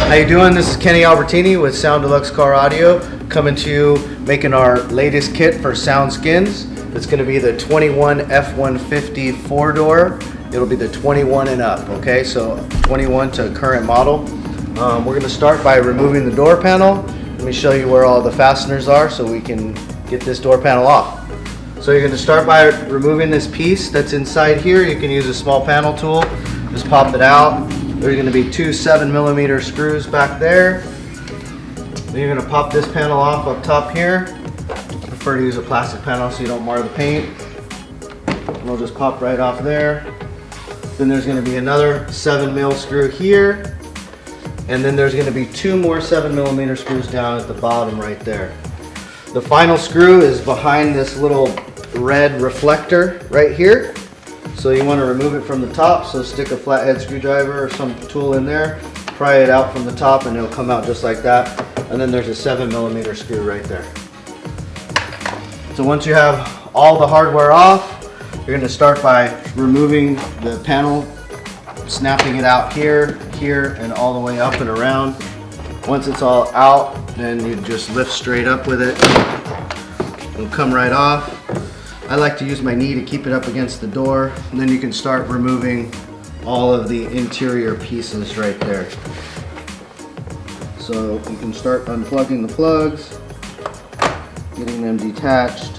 How you doing? This is Kenny Albertini with Sound Deluxe Car Audio, coming to you making our latest kit for SoundSkins. It's going to be the 21 F-150 4-door. It'll be the 21 and up, okay? So 21 to current model. We're going to start by removing the door panel. Let me show you where all the fasteners are so we can get this door panel off. So you're going to start by removing this piece that's inside here. You can use a small panel tool. Just pop it out. There's going to be two 7mm screws back there. Then you're going to pop this panel off up top here. I prefer to use a plastic panel so you don't mar the paint. And we'll just pop right off there. Then there's going to be another 7mm screw here. And then there's going to be two more 7mm screws down at the bottom right there. The final screw is behind this little red reflector right here. So you want to remove it from the top, so stick a flathead screwdriver or some tool in there, pry it out from the top and it'll come out just like that. And then there's a 7mm screw right there. So once you have all the hardware off, you're going to start by removing the panel, snapping it out here, here, and all the way up and around. Once it's all out, then you just lift straight up with it. It'll come right off. I like to use my knee to keep it up against the door, and then you can start removing all of the interior pieces right there. So you can start unplugging the plugs, getting them detached.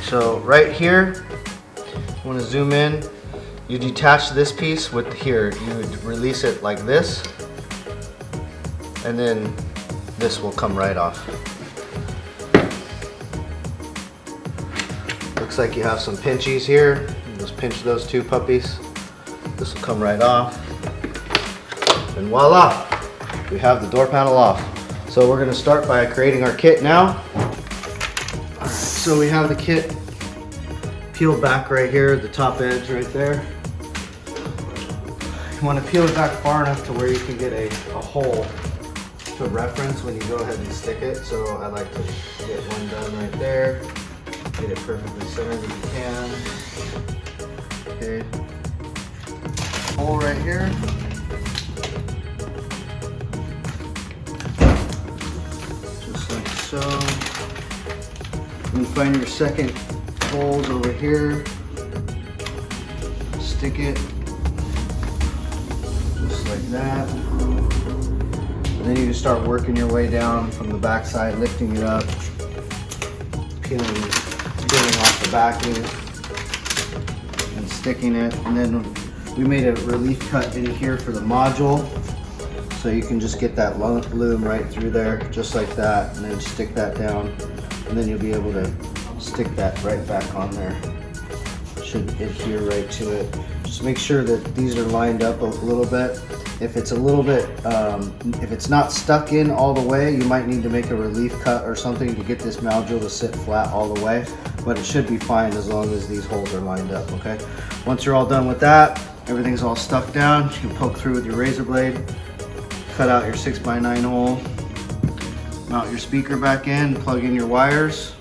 So right here, I want to zoom in, you detach this piece with here, you would release it like this, and then this will come right off. Looks like you have some pinchies here, just pinch those two puppies, this will come right off, and voila, we have the door panel off. So we're going to start by creating our kit now. Alright, so we have the kit peeled back right here, the top edge right there. You want to peel it back far enough to where you can get a hole to reference when you go ahead and stick it. So I like to get one done right there. Get it perfectly centered if you can. Okay. Hole right here. Just like so. And find your second holes over here, stick it just like that, and then you just start working your way down from the back side, lifting it up, peeling off the backing and sticking it. And then we made a relief cut in here for the module, so you can just get that loom right through there just like that, and then stick that down, and then you'll be able to stick that right back on there. Should adhere right to it. Just make sure that these are lined up a little bit. If it's a little bit, if it's not stuck in all the way, you might need to make a relief cut or something to get this module to sit flat all the way. But it should be fine as long as these holes are lined up, okay? Once you're all done with that, everything's all stuck down, you can poke through with your razor blade, cut out your 6x9 hole, mount your speaker back in, plug in your wires.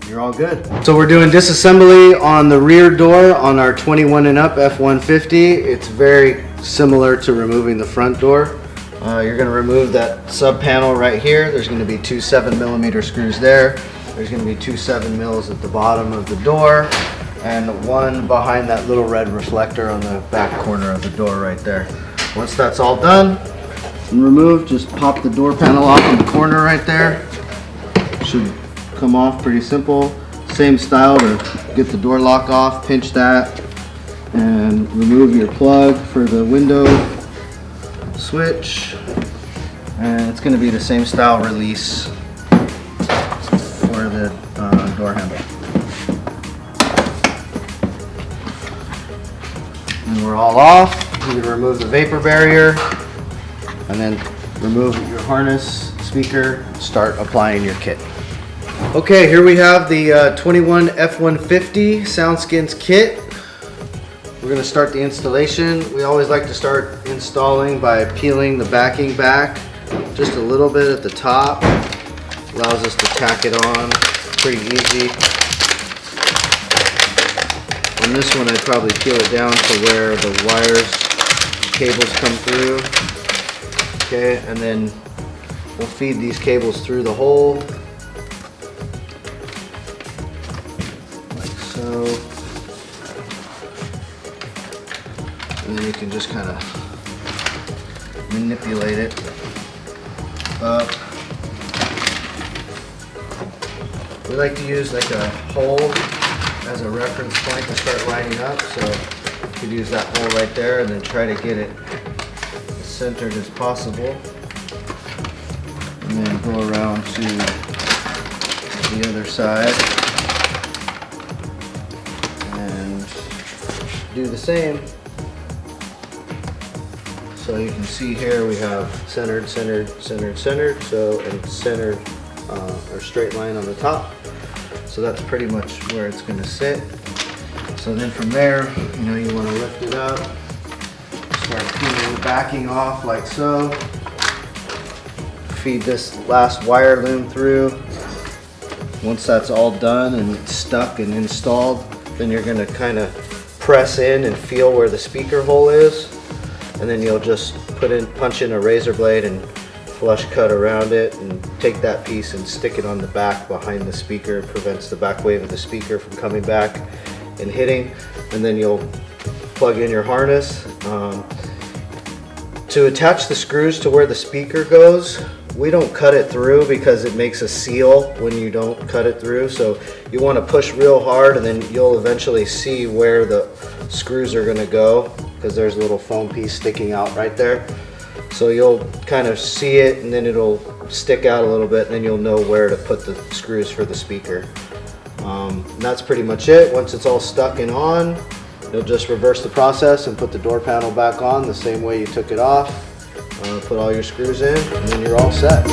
You're all good. So we're doing disassembly on the rear door on our 21 and up F-150. It's very similar to removing the front door. You're going to remove that sub panel right here. There's going to be two 7mm screws there. There's going to be two 7mm at the bottom of the door, and one behind that little red reflector on the back corner of the door right there. Once that's all done and removed, just pop the door panel off in the corner right there. Should come off pretty simple. Same style to get the door lock off, pinch that and remove your plug for the window switch, and it's going to be the same style release for the door handle. And we're all off. You can remove the vapor barrier and then remove your harness, speaker, start applying your kit. Okay, here we have the 21 F-150 SoundSkins kit. We're We're going to start the installation. We always like to start installing by peeling the backing back just a little bit at the top. Allows us to tack it on pretty easy. On this one, I'd probably peel it down to where the cables come through. Okay, and then we'll feed these cables through the hole, like so. And then you can just kind of manipulate it up. We like to use like a hole as a reference point to start lining up, so you could use that hole right there and then try to get it as centered as possible, and then go around to the other side and do the same. So you can see here we have centered, centered, centered, centered, so, and centered our straight line on the top. So that's pretty much where it's going to sit. So then from there, you know, you want to lift it up, start peeling the backing off like so. Feed this last wire loom through. Once that's all done and it's stuck and installed, then you're going to kind of press in and feel where the speaker hole is, and then you'll just punch in a razor blade and flush cut around it and take that piece and stick it on the back behind the speaker. It prevents the back wave of the speaker from coming back and hitting, and then you'll plug in your harness. To attach the screws to where the speaker goes, we don't cut it through because it makes a seal when you don't cut it through. So you want to push real hard, and then you'll eventually see where the screws are going to go, because there's a little foam piece sticking out right there. So you'll kind of see it, and then it'll stick out a little bit, and then you'll know where to put the screws for the speaker. That's pretty much it. Once it's all stuck and on, you'll just reverse the process and put the door panel back on the same way you took it off. Put all your screws in, and then you're all set.